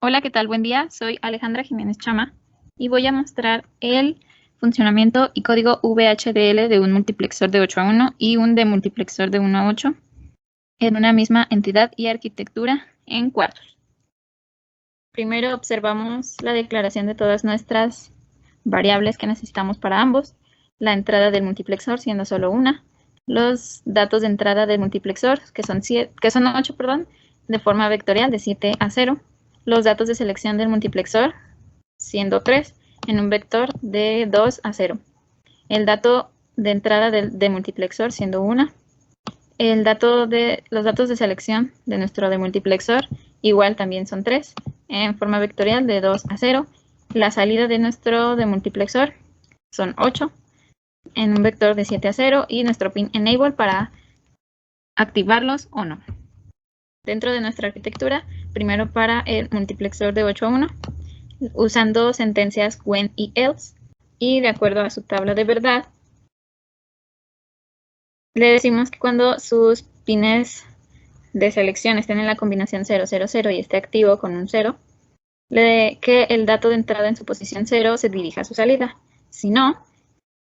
Hola, ¿qué tal? Buen día. Soy Alejandra Jiménez Chama y voy a mostrar el funcionamiento y código VHDL de un multiplexor de 8 a 1 y un demultiplexor de 1 a 8 en una misma entidad y arquitectura en cuartos. Primero observamos la declaración de todas nuestras variables que necesitamos para ambos, la entrada del multiplexor siendo solo una, los datos de entrada del multiplexor que son 8, de forma vectorial de 7 a 0, los datos de selección del multiplexor siendo 3 en un vector de 2 a 0, el dato de entrada de multiplexor siendo 1, los datos de selección de nuestro demultiplexor igual también son 3 en forma vectorial de 2 a 0, la salida de nuestro demultiplexor son 8 en un vector de 7 a 0 y nuestro pin enable para activarlos o no. Dentro de nuestra arquitectura, primero para el multiplexor de 8 a 1, usando sentencias when y else, y de acuerdo a su tabla de verdad, le decimos que cuando sus pines de selección estén en la combinación 0, 0, 0 y esté activo con un 0, que el dato de entrada en su posición 0 se dirija a su salida. Si no,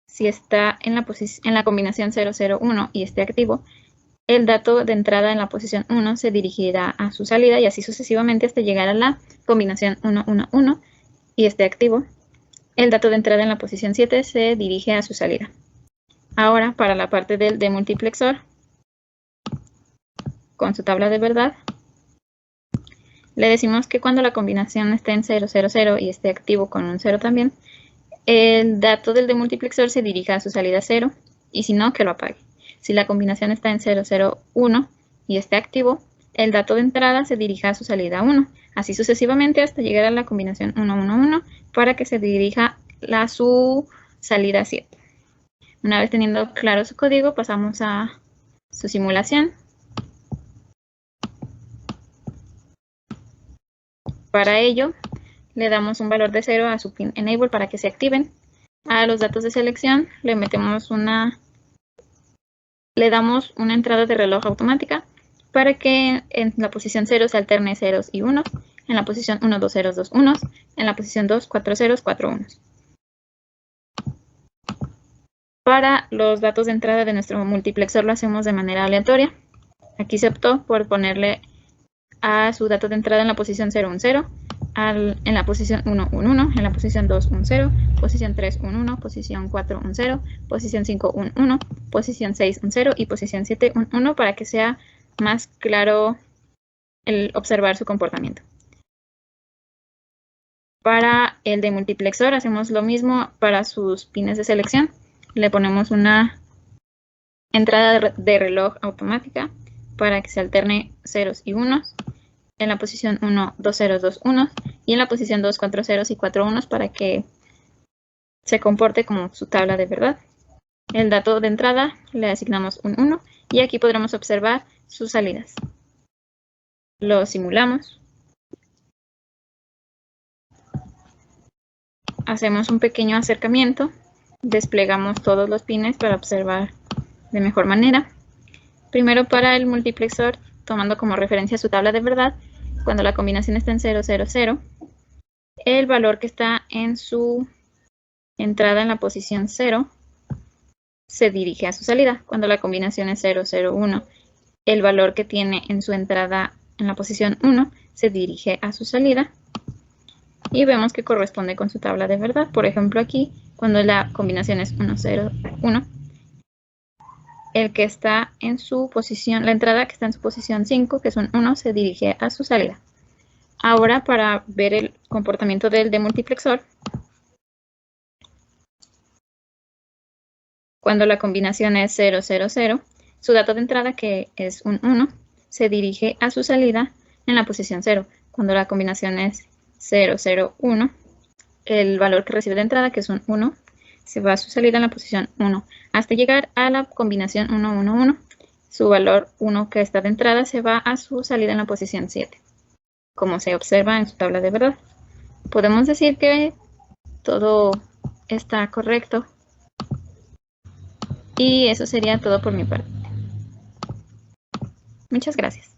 si está en la combinación 0, 0, 1 y esté activo, el dato de entrada en la posición 1 se dirigirá a su salida y así sucesivamente hasta llegar a la combinación 1, 1, 1 y esté activo. El dato de entrada en la posición 7 se dirige a su salida. Ahora, para la parte del demultiplexor, con su tabla de verdad, le decimos que cuando la combinación esté en 0, 0, 0 y esté activo con un 0 también, el dato del demultiplexor se dirija a su salida 0 y si no, que lo apague. Si la combinación está en 0, 0, 1 y esté activo, el dato de entrada se dirija a su salida 1, así sucesivamente hasta llegar a la combinación 1, 1, 1 para que se dirija a su salida 7. Una vez teniendo claro su código, pasamos a su simulación. Para ello, le damos un valor de 0 a su pin enable para que se activen. A los datos de selección le damos una entrada de reloj automática para que en la posición 0 se alterne ceros y unos, en la posición 1, 2 ceros, 2 unos, en la posición 2, 4 ceros, 4 unos. Para los datos de entrada de nuestro multiplexor lo hacemos de manera aleatoria. Aquí se optó por ponerle a su dato de entrada en la posición 0, un 0, en la posición 1, un 1, en la posición 2, un 0, posición 3, un 1, posición 4, un 0, posición 5, un 1, posición 6, un 0 y posición 7, un 1 para que sea más claro el observar su comportamiento. Para el demultiplexor hacemos lo mismo para sus pines de selección. Le ponemos una entrada de reloj automática para que se alterne ceros y unos. En la posición 1, 2 ceros, 2 unos, y en la posición 2, 4 ceros y 4 unos para que se comporte como su tabla de verdad. El dato de entrada le asignamos un 1 y aquí podremos observar sus salidas. Lo simulamos. Hacemos un pequeño acercamiento, desplegamos todos los pines para observar de mejor manera. Primero para el multiplexor, tomando como referencia su tabla de verdad, cuando la combinación está en 0, 0, 0, el valor que está en su entrada en la posición 0 se dirige a su salida. Cuando la combinación es 0, 0, 1, el valor que tiene en su entrada en la posición 1 se dirige a su salida. Y vemos que corresponde con su tabla de verdad. Por ejemplo, aquí, cuando la combinación es 1, 0, 1, el que está en su posición, la entrada que está en su posición 5, que es un 1, se dirige a su salida. Ahora, para ver el comportamiento del demultiplexor, cuando la combinación es 0, 0, 0, su dato de entrada, que es un 1, se dirige a su salida en la posición 0. Cuando la combinación es 0, 0, 1, el valor que recibe de entrada, que es un 1, se va a su salida en la posición 1, hasta llegar a la combinación 1, 1, 1. Su valor 1 que está de entrada se va a su salida en la posición 7, como se observa en su tabla de verdad. Podemos decir que todo está correcto. Y eso sería todo por mi parte. Muchas gracias.